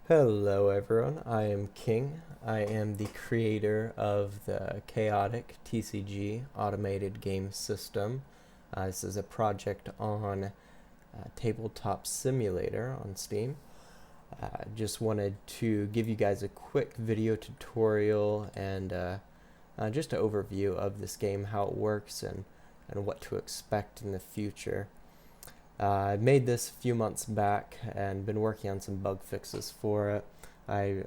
Hello everyone, I am King. I am the creator of the chaotic TCG automated game system. This is a project on Tabletop Simulator on Steam. Just wanted to give you guys a quick video tutorial and just an overview of this game, how it works, and what to expect in the future. I made this a few months back and been working on some bug fixes for it. I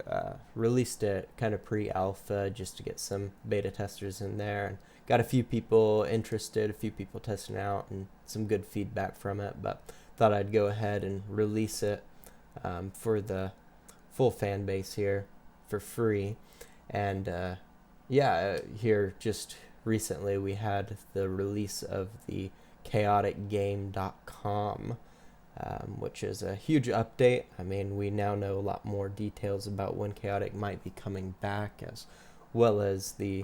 released it kind of pre-alpha just to get some beta testers in there and got a few people interested, a few people testing out, and some good feedback from it, but thought I'd go ahead and release it for the full fan base here for free. And here just recently we had the release of the chaoticgame.com, which is a huge update. I mean, we now know a lot more details about when Chaotic might be coming back, as well as the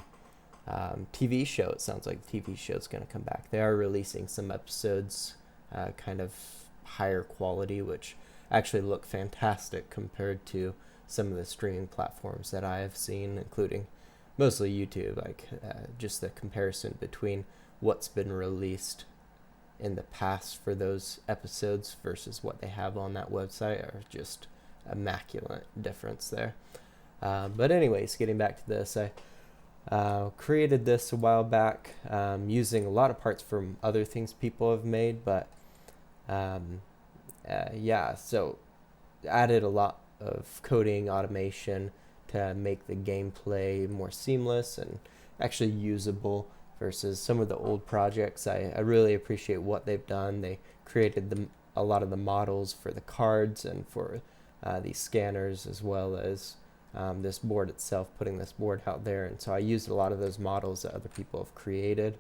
TV show. It sounds like the TV show is going to come back. They are releasing some episodes kind of higher quality, which actually look fantastic compared to some of the streaming platforms that I have seen, including mostly YouTube. Like just the comparison between what's been released in the past for those episodes versus what they have on that website are just immaculate difference there. But anyways, getting back to this, I created this a while back using a lot of parts from other things people have made, but so added a lot of coding automation to make the gameplay more seamless and actually usable versus some of the old projects. I really appreciate what they've done. They created a lot of the models for the cards and for these scanners, as well as this board itself, putting this board out there. And so I used a lot of those models that other people have created,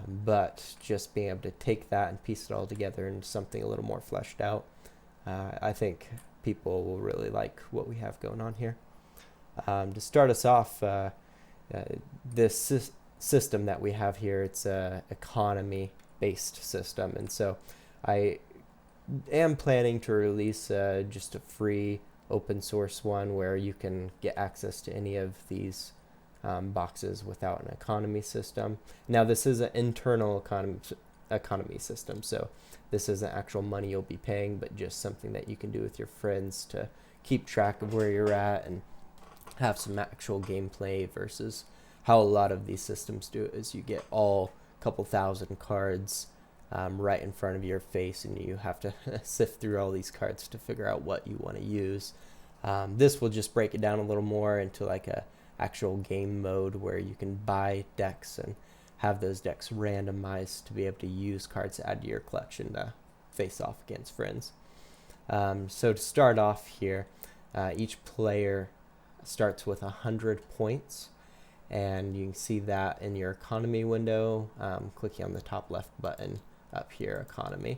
but just being able to take that and piece it all together into something a little more fleshed out, I think people will really like what we have going on here. To start us off, this system that we have here, it's a economy based system, and so I am planning to release just a free open source one where you can get access to any of these boxes without an economy system. Now this is an internal economy system, so this isn't actual money you'll be paying, but just something that you can do with your friends to keep track of where you're at and have some actual gameplay, versus how a lot of these systems do it is you get all couple thousand cards right in front of your face, and you have to sift through all these cards to figure out what you want to use. This will just break it down a little more into like a actual game mode where you can buy decks and have those decks randomized to be able to use cards to add to your collection to face off against friends. So to start off here, each player starts with 100 points, and you can see that in your economy window, clicking on the top left button up here, economy.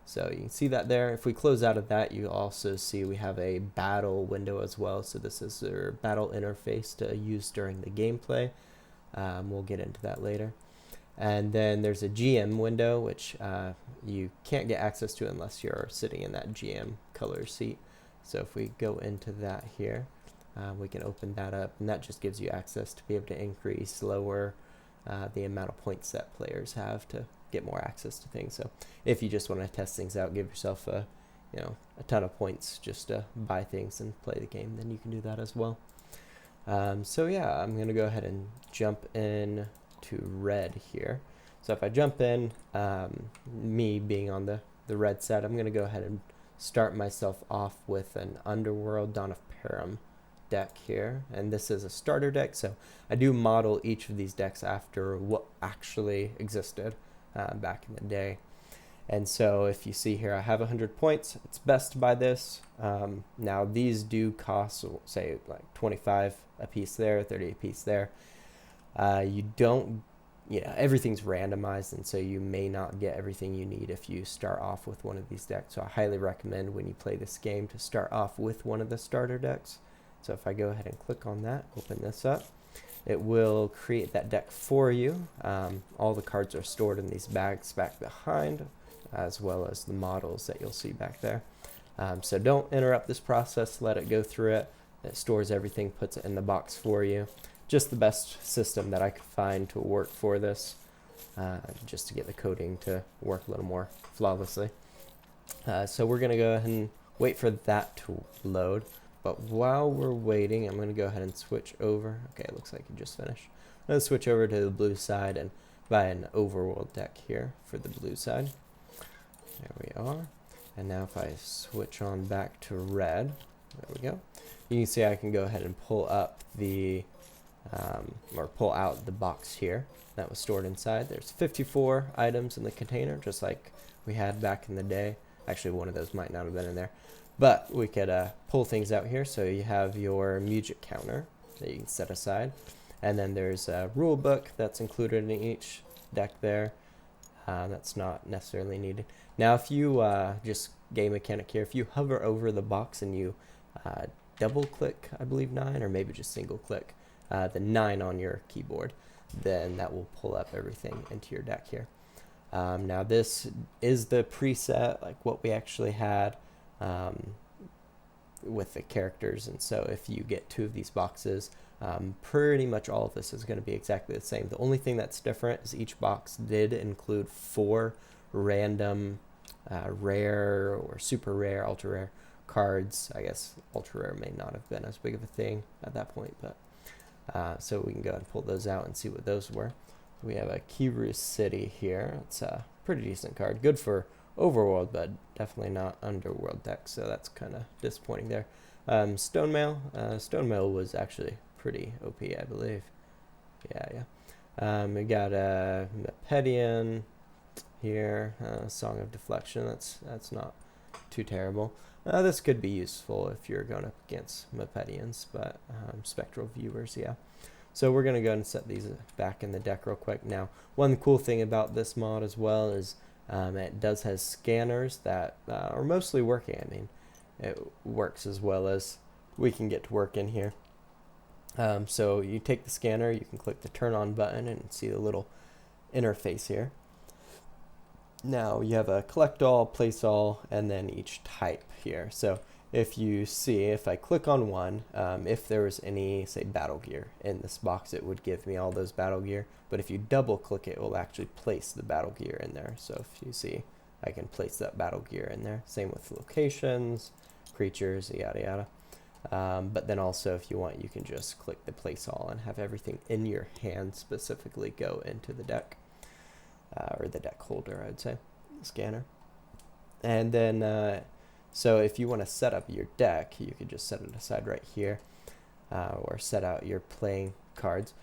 So you can see that there. If we close out of that, you also see we have a battle window as well. So this is their battle interface to use during the gameplay. We'll get into that later. And then there's a GM window, which you can't get access to unless you're sitting in that GM color seat. So if we go into that here, we can open that up, and that just gives you access to be able to increase, lower the amount of points that players have to get more access to things. So if you just want to test things out, give yourself a ton of points just to buy things and play the game, then you can do that as well. So yeah, I'm gonna go ahead and jump in to red here. So if I jump in, me being on the red side, I'm gonna go ahead and start myself off with an Underworld Dawn of Param deck here, and this is a starter deck, so I do model each of these decks after what actually existed back in the day. And so if you see here, I have 100 points. It's best to buy this. Now these do cost, say, like 25 a piece there, 30 a piece there. You don't, everything's randomized, and so you may not get everything you need if you start off with one of these decks. So I highly recommend when you play this game to start off with one of the starter decks. So if I go ahead and click on that, open this up, it will create that deck for you. All the cards are stored in these bags back behind, as well as the models that you'll see back there. So don't interrupt this process, let it go through it. It stores everything, puts it in the box for you. Just the best system that I could find to work for this, just to get the coding to work a little more flawlessly. So we're going to go ahead and wait for that to load. But while we're waiting, I'm going to go ahead and switch over. Okay, it looks like it just finished. I'm going to switch over to the blue side and buy an overworld deck here for the blue side. There we are. And now if I switch on back to red, there we go. You can see I can go ahead and pull up the, or pull out the box here that was stored inside. There's 54 items in the container, just like we had back in the day. Actually, one of those might not have been in there. But we could pull things out here. So you have your music counter that you can set aside. And then there's a rule book that's included in each deck there. That's not necessarily needed. Now, if you, just game mechanic here, if you hover over the box and you double click, I believe 9, or maybe just single click the 9 on your keyboard, then that will pull up everything into your deck here. Now this is the preset, like what we actually had with the characters, and so if you get 2 of these boxes, pretty much all of this is going to be exactly the same. The only thing that's different is each box did include 4 random rare or super rare, ultra rare cards. I guess ultra rare may not have been as big of a thing at that point, but so we can go ahead and pull those out and see what those were. We have a Kiru City here. It's a pretty decent card. Good for Overworld, but definitely not Underworld deck, so that's kind of disappointing there. Stone Mail. Stone Mail was actually pretty OP, I believe. Yeah. We got a Mepedian here. Song of Deflection. That's not too terrible. This could be useful if you're going up against Mepedians, but Spectral Viewers, yeah. So we're going to go ahead and set these back in the deck real quick. Now, one cool thing about this mod as well is it does have scanners that are mostly working. I mean, it works as well as we can get to work in here. So you take the scanner, you can click the turn on button and see the little interface here. Now you have a collect all, place all, and then each type here. So if you see, if I click on one, if there was any, say, battle gear in this box, it would give me all those battle gear. But if you double click it, it will actually place the battle gear in there. So if you see, I can place that battle gear in there. Same with locations, creatures, yada yada. But then also, if you want, you can just click the place all and have everything in your hand specifically go into the deck, or the deck holder, I'd say, scanner. And then, so if you want to set up your deck, you could just set it aside right here, or set out your playing cards.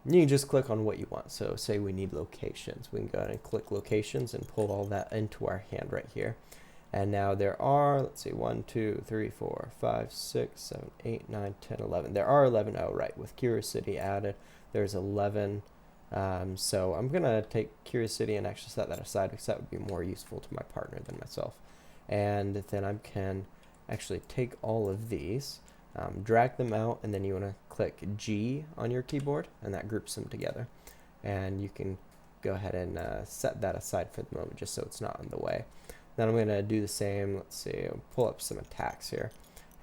You can just click on what you want. So say we need locations. We can go ahead and click locations and pull all that into our hand right here. And now there are, let's see, 1, 2, 3, 4, 5, 6, 7, 8, 9, 10, 11. There are 11. Oh, right. With Curious City added, there's 11. So I'm going to take Curious City and actually set that aside because that would be more useful to my partner than myself. And then I can actually take all of these, drag them out, and then you want to click G on your keyboard, and that groups them together. And you can go ahead and set that aside for the moment just so it's not in the way. Then I'm going to do the same. Let's see, I'll pull up some attacks here.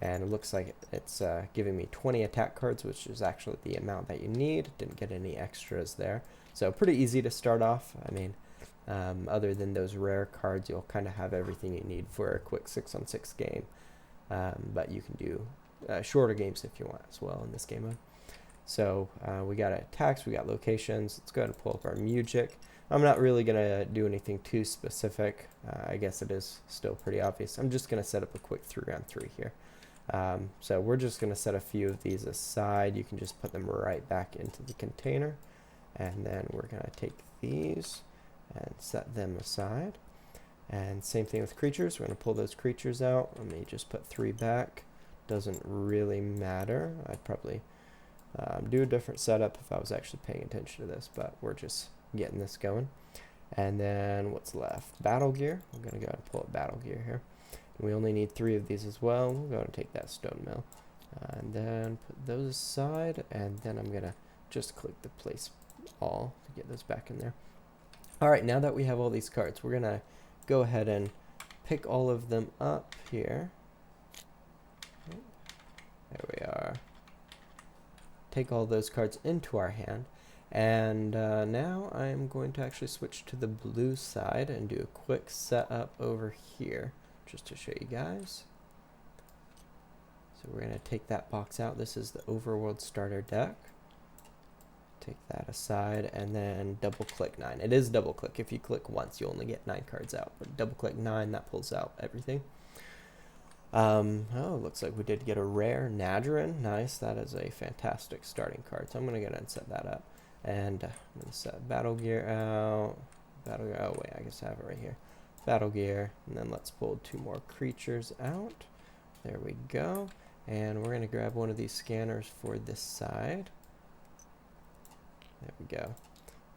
And it looks like it's giving me 20 attack cards, which is actually the amount that you need. Didn't get any extras there. So pretty easy to start off. I mean, other than those rare cards, you'll kind of have everything you need for a quick 6-on-6 game. But you can do shorter games if you want as well in this game mode. So we got attacks, we got locations. Let's go ahead and pull up our music. I'm not really going to do anything too specific. I guess it is still pretty obvious. I'm just going to set up a quick 3-on-3 here. So we're just going to set a few of these aside. You can just put them right back into the container. And then we're going to take these and set them aside. And same thing with creatures. We're going to pull those creatures out. Let me just put 3 back. Doesn't really matter. I'd probably do a different setup if I was actually paying attention to this, but we're just getting this going. And then what's left? Battle gear. I'm going to go ahead and pull up battle gear here. And we only need 3 of these as well. We'll go ahead and take that stone mill. And then put those aside. And then I'm going to just click the place all to get those back in there. Alright, now that we have all these cards, we're going to go ahead and pick all of them up here. There we are. Take all those cards into our hand. And now I'm going to actually switch to the blue side and do a quick setup over here, just to show you guys. So we're going to take that box out. This is the Overworld starter deck. Take that aside and then double click 9. It is double click. If you click once, you only get 9 cards out. But double click 9, that pulls out everything. Oh, looks like we did get a rare Nadrin. Nice. That is a fantastic starting card. So I'm going to go ahead and set that up. And I'm going to set Battle Gear out. Battle Gear. Oh, wait. I guess I have it right here. Battle Gear. And then let's pull 2 more creatures out. There we go. And we're going to grab one of these scanners for this side. There we go.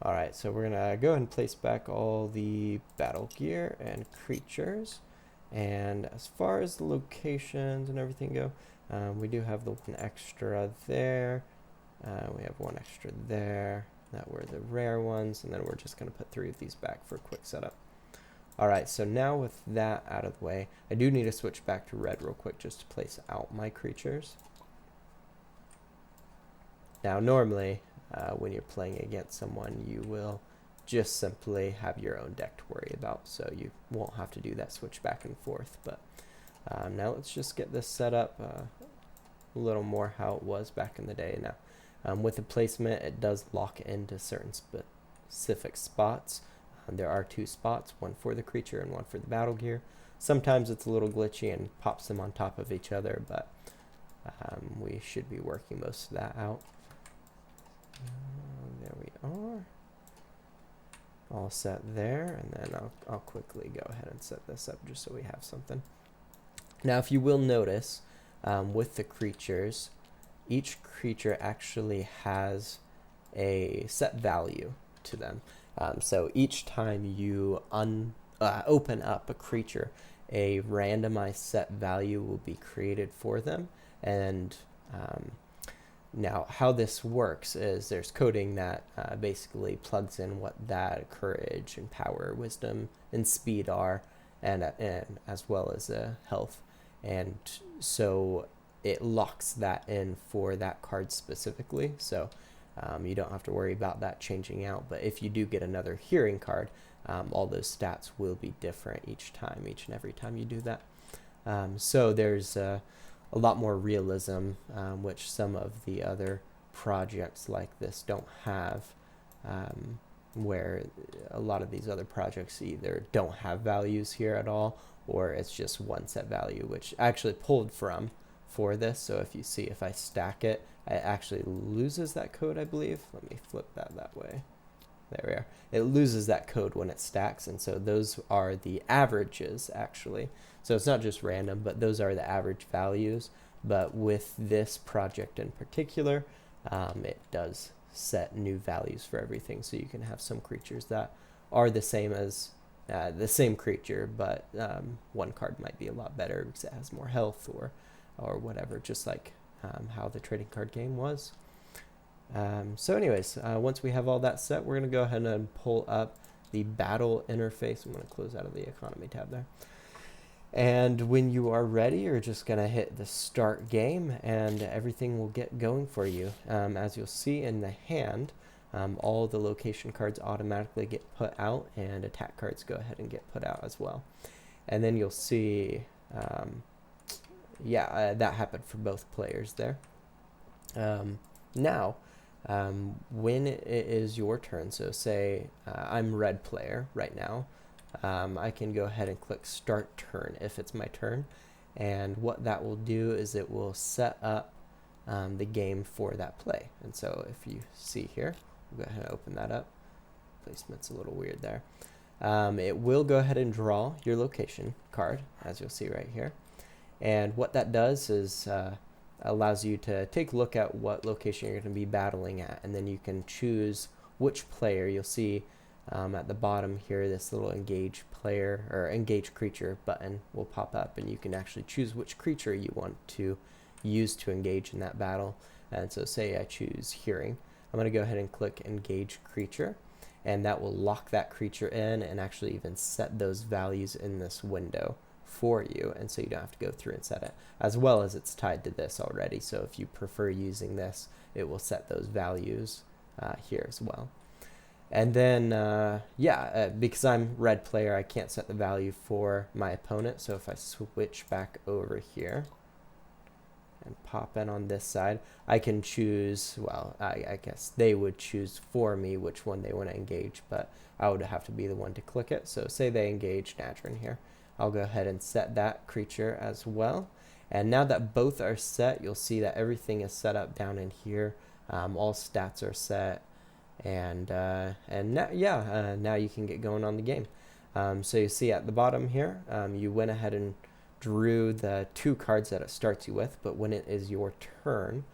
Alright, so we're going to go ahead and place back all the Battle Gear and creatures. And as far as the locations and everything go, we do have the 1 extra there. We have 1 extra there. That were the rare ones. And then we're just going to put 3 of these back for a quick setup. Alright, so now with that out of the way, I do need to switch back to red real quick just to place out my creatures. Now normally, when you're playing against someone, you will just simply have your own deck to worry about, so you won't have to do that switch back and forth. But now let's just get this set up a little more how it was back in the day. Now, with the placement, it does lock into certain specific spots. There are 2 spots, one for the creature and one for the battle gear. Sometimes it's a little glitchy and pops them on top of each other, but we should be working most of that out. There we are. All set there, and then I'll quickly go ahead and set this up just so we have something. Now, if you will notice, with the creatures, each creature actually has a set value to them. So each time you open up a creature, a randomized set value will be created for them. And now how this works is there's coding that basically plugs in what that courage and power, wisdom, and speed are, and as well as health. And so it locks that in for that card specifically. So you don't have to worry about that changing out. But if you do get another hearing card, all those stats will be different each and every time you do that. So there's a lot more realism, which some of the other projects like this don't have, where a lot of these other projects either don't have values here at all, or it's just 1 set value, which I actually pulled from for this. So if I stack it, it actually loses that code, I believe. Let me flip that way. There we are. It loses that code when it stacks, and so those are the averages, actually. So it's not just random, but those are the average values. But with this project in particular, it does set new values for everything. So you can have some creatures that are the same as the same creature, but 1 card might be a lot better because it has more health or whatever, just like how the trading card game was. So anyways, once we have all that set, we're going to go ahead and pull up the battle interface. I'm going to close out of the economy tab there. And when you are ready, you're just going to hit the start game and everything will get going for you. As you'll see in the hand, all the location cards automatically get put out and attack cards go ahead and get put out as well. And then you'll see, that happened for both players there. Now, when it is your turn, so say I'm red player right now, I can go ahead and click start turn if it's my turn, and what that will do is it will set up the game for that play. And so if you see here, we'll go ahead and open that up. Placement's a little weird there. It will go ahead and draw your location card, as you'll see right here, and what that does is allows you to take a look at what location you're going to be battling at, and then you can choose which player. You'll see at the bottom here this little engage player or engage creature button will pop up, and you can actually choose which creature you want to use to engage in that battle. And so say I choose hearing, I'm going to go ahead and click engage creature, and that will lock that creature in and actually even set those values in this window for you, and so you don't have to go through and set it, as well as it's tied to this already, so if you prefer using this, it will set those values here as well. And then, because I'm red player, I can't set the value for my opponent, so if I switch back over here and pop in on this side, I can choose, well, I guess they would choose for me which one they want to engage, but I would have to be the one to click it. So say they engage Nadrin here. I'll go ahead and set that creature as well. And now that both are set, you'll see that everything is set up down in here. All stats are set. And now, now you can get going on the game. So you see at the bottom here, you went ahead and drew the 2 cards that it starts you with, but when it is your turn,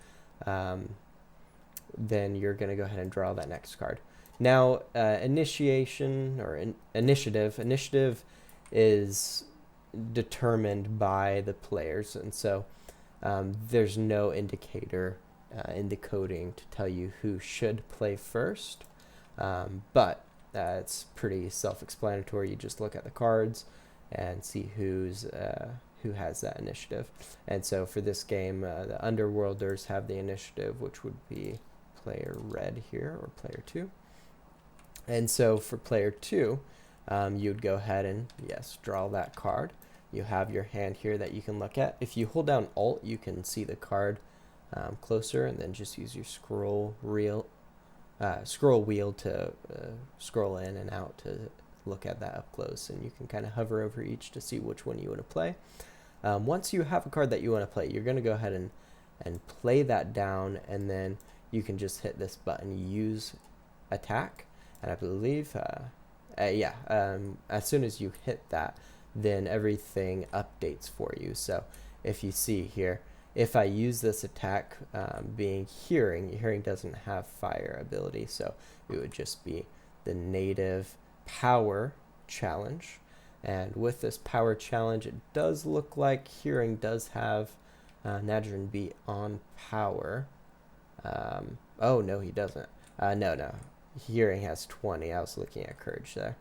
then you're going to go ahead and draw that next card. Now, initiation or initiative is determined by the players, and so there's no indicator in the coding to tell you who should play first, but it's pretty self-explanatory. You just look at the cards and see who has that initiative. And so for this game, the Underworlders have the initiative, which would be player red here, or player 2. And so for player 2, you'd go ahead and, yes, draw that card. You have your hand here that you can look at. If you hold down Alt, you can see the card closer, and then just use your scroll wheel to scroll in and out to look at that up close, and you can kind of hover over each to see which one you want to play. Once you have a card that you want to play, you're going to go ahead and play that down, and then you can just hit this button, use attack, and I believe as soon as you hit that, then everything updates for you. So if you see here, if I use this attack being hearing doesn't have fire ability, so it would just be the native power challenge. And with this power challenge, it does look like hearing does have Nadrin be on power. Oh, no, he doesn't. No. Hearing has 20. I was looking at courage there.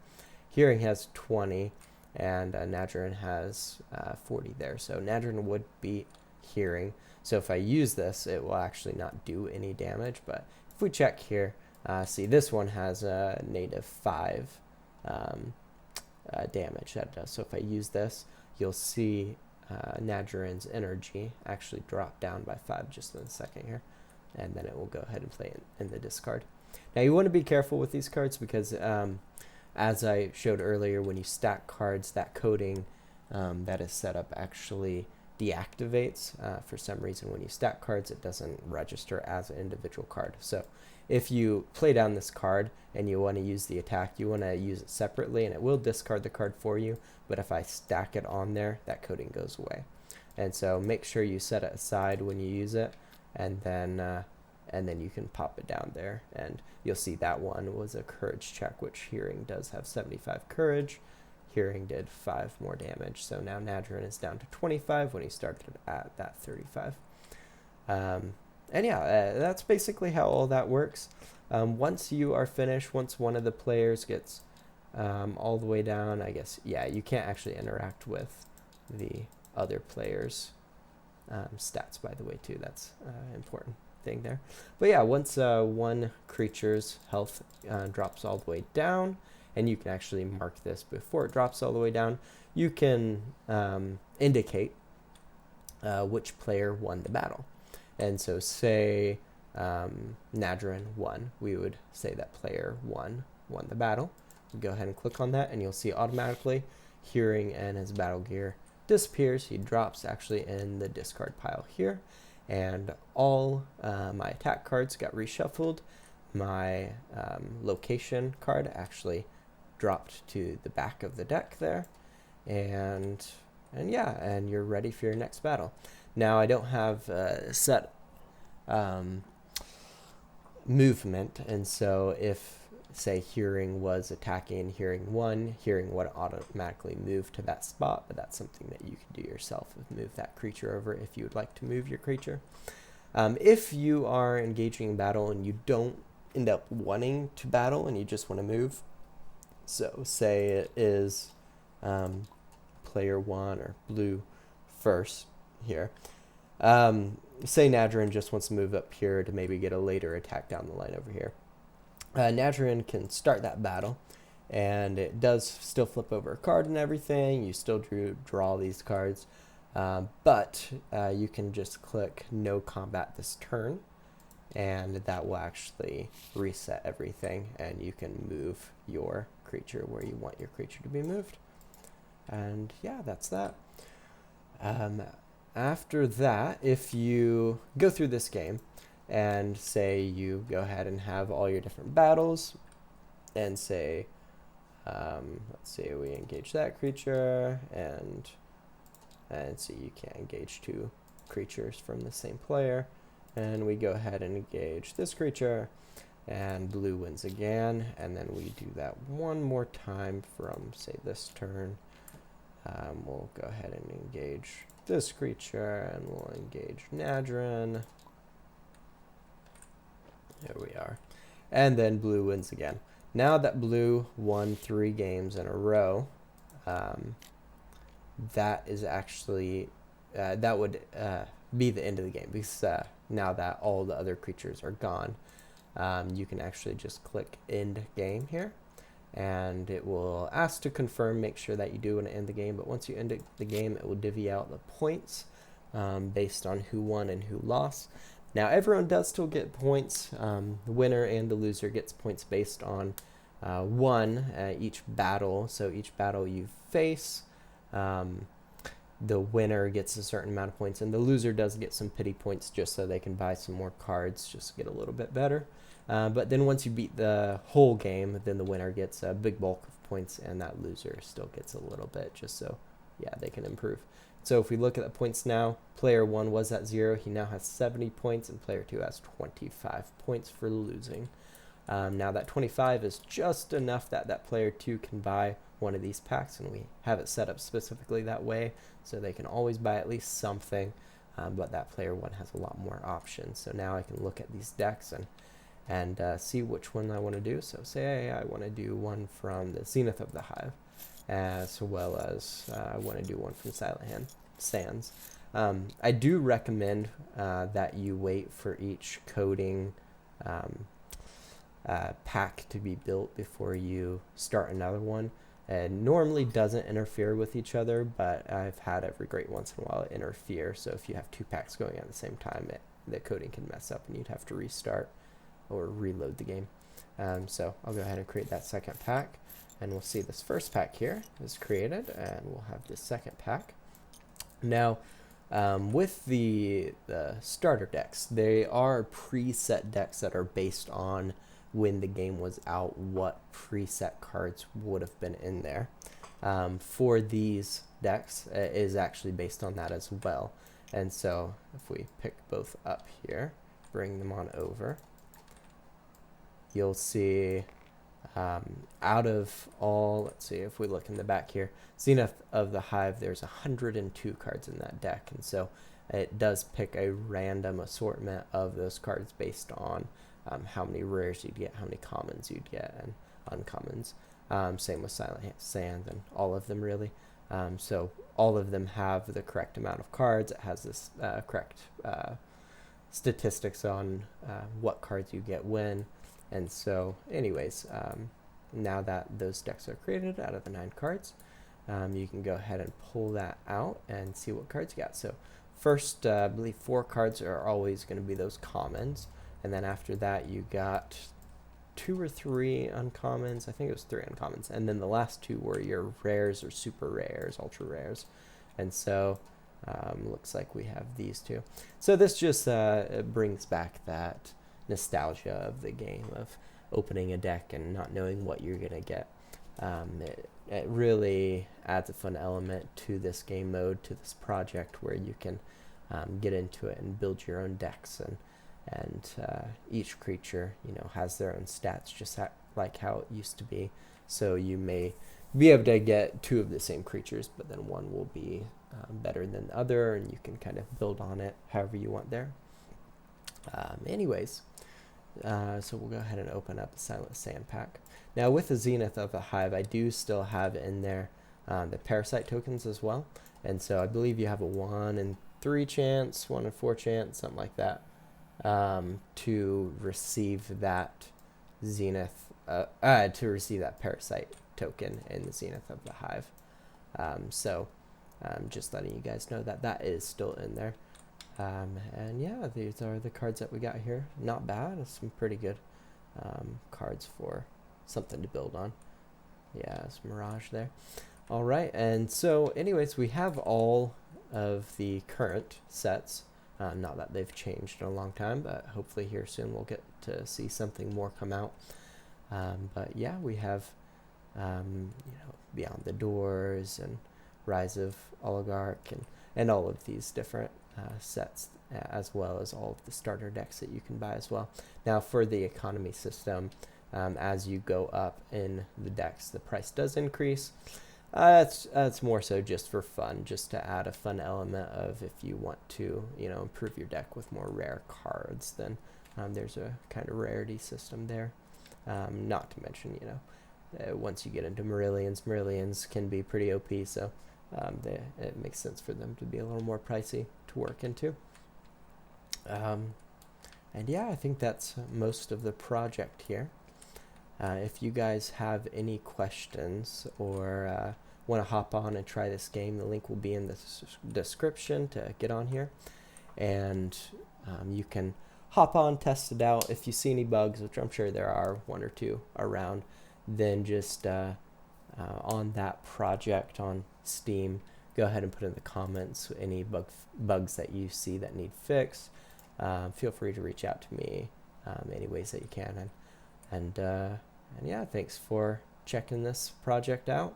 Hearing has 20, and Nadrin has 40 there. So Nadrin would beat hearing. So if I use this, it will actually not do any damage. But if we check here, see, this one has a native 5 damage that it does. So if I use this, you'll see Nadrin's energy actually drop down by 5 just in a second here. And then it will go ahead and play in the discard. Now you want to be careful with these cards because as I showed earlier, when you stack cards, that coding that is set up actually deactivates. For some reason, when you stack cards, it doesn't register as an individual card. So if you play down this card and you want to use the attack, you want to use it separately, and it will discard the card for you. But if I stack it on there, that coding goes away. And so make sure you set it aside when you use it, and then you can pop it down there, and you'll see that one was a courage check, which hearing does have 75 courage. Hearing did 5 more damage, so now Nadrin is down to 25 when he started at that 35. And yeah, that's basically how all that works. Once you are finished, once one of the players gets all the way down, I guess, yeah, you can't actually interact with the other players' stats, by the way, too. That's important thing there. But yeah, once one creature's health drops all the way down, and you can actually mark this before it drops all the way down, you can indicate which player won the battle. And so say Nadrin won, we would say that player won the battle. Go ahead and click on that, and you'll see automatically hearing and his battle gear disappears. He drops actually in the discard pile here, and all my attack cards got reshuffled. My location card actually dropped to the back of the deck there, and you're ready for your next battle. Now I don't have set movement, and so if say hearing was attacking hearing one, hearing would automatically move to that spot, but that's something that you can do yourself, move that creature over if you would like to move your creature. If you are engaging in battle and you don't end up wanting to battle and you just want to move. So say it is player 1 or blue first here. Say Nadrin just wants to move up here to maybe get a later attack down the line over here. Nadrin can start that battle, and it does still flip over a card and everything. You still draw these cards, but you can just click no combat this turn, and that will actually reset everything, and you can move your creature where you want your creature to be moved. And yeah, that's that. After that, if you go through this game and say you go ahead and have all your different battles and say, let's see, we engage that creature and see you can't engage 2 creatures from the same player, and we go ahead and engage this creature and blue wins again, and then we do that one more time from say this turn. We'll go ahead and engage this creature, and we'll engage Nadrin. There we are. And then blue wins again. Now that blue won 3 games in a row, that is actually, that would be the end of the game, because now that all the other creatures are gone, you can actually just click end game here, and it will ask to confirm, make sure that you do want to end the game. But once you end the game, it will divvy out the points based on who won and who lost. Now everyone does still get points. The winner and the loser gets points based on each battle. So each battle you face, the winner gets a certain amount of points, and the loser does get some pity points just so they can buy some more cards, just to get a little bit better. But then once you beat the whole game, then the winner gets a big bulk of points, and that loser still gets a little bit, just so, yeah, they can improve. So if we look at the points now, player 1 was at 0. He now has 70 points, and player 2 has 25 points for losing. Now that 25 is just enough that player 2 can buy one of these packs, and we have it set up specifically that way, so they can always buy at least something, but that player 1 has a lot more options. So now I can look at these decks and see which one I want to do. So say I want to do one from the Zenith of the Hive, as well as I want to do one from Silent Sands. I do recommend that you wait for each coding pack to be built before you start another one. It normally doesn't interfere with each other, but I've had every great once in a while interfere. So if you have 2 packs going at the same time, the coding can mess up and you'd have to restart or reload the game. So I'll go ahead and create that second pack, and we'll see this first pack here is created, and we'll have the second pack. Now, with the starter decks, they are preset decks that are based on when the game was out, what preset cards would have been in there. For these decks, it is actually based on that as well. And so if we pick both up here, bring them on over, you'll see out of all, let's see, if we look in the back here, Zenith of the Hive, there's 102 cards in that deck, and so it does pick a random assortment of those cards based on how many rares you'd get, how many commons you'd get, and uncommons. Same with Silent Sand and all of them really. So all of them have the correct amount of cards. It has this correct statistics on what cards you get when. And so anyways, now that those decks are created out of the 9 cards, you can go ahead and pull that out and see what cards you got. So first, I believe 4 cards are always going to be those commons. And then after that, you got 2 or 3 uncommons. I think it was 3 uncommons. And then the last 2 were your rares or super rares, ultra rares. And so looks like we have these 2. So this just brings back that nostalgia of the game of opening a deck and not knowing what you're going to get. It really adds a fun element to this game mode, to this project, where you can get into it and build your own decks, and each creature, you know, has their own stats, just like how it used to be. So you may be able to get 2 of the same creatures, but then one will be better than the other, and you can kind of build on it however you want there. Anyways, So we'll go ahead and open up the Silent Sand pack. Now with the Zenith of the Hive, I do still have in there the Parasite tokens as well. And so I believe you have a 1 in 3 chance, 1 in 4 chance, something like that, to receive that Zenith, to receive that Parasite token in the Zenith of the Hive. So just letting you guys know that that is still in there. And yeah, these are the cards that we got here. Not bad. It's some pretty good cards for something to build on. Yeah, it's Mirage there. All right, and so anyways, we have all of the current sets. Not that they've changed in a long time, but hopefully here soon we'll get to see something more come out. But yeah, we have Beyond the Doors and Rise of Oligarch and all of these different sets, as well as all of the starter decks that you can buy as well. Now for the economy system, as you go up in the decks, the price does increase. That's more so just for fun, just to add a fun element of if you want to, improve your deck with more rare cards, then there's a kind of rarity system there. Not to mention, once you get into Marillions can be pretty OP, so it makes sense for them to be a little more pricey to work into. And yeah, I think that's most of the project here. If you guys have any questions or want to hop on and try this game, the link will be in the description to get on here. And you can hop on, test it out. If you see any bugs, which I'm sure there are 1 or 2 around, then just on that project on Steam, go ahead and put in the comments any bugs that you see that need fixed. Feel free to reach out to me any ways that you can. And yeah, thanks for checking this project out.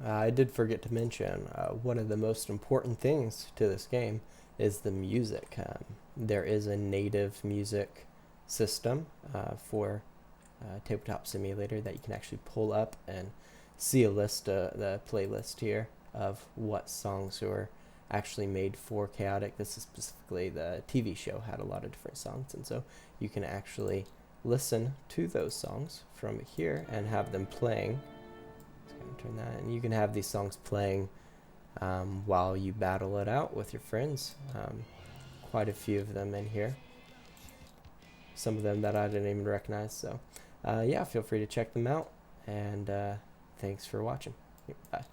I did forget to mention one of the most important things to this game is the music. There is a native music system for Tabletop Simulator that you can actually pull up and see a list, the playlist here of what songs were actually made for Chaotic. This is specifically the TV show had a lot of different songs, and so you can actually listen to those songs from here and have them playing. Turn that, and you can have these songs playing while you battle it out with your friends. Quite a few of them in here. Some of them that I didn't even recognize. So yeah, feel free to check them out. And thanks for watching. Bye.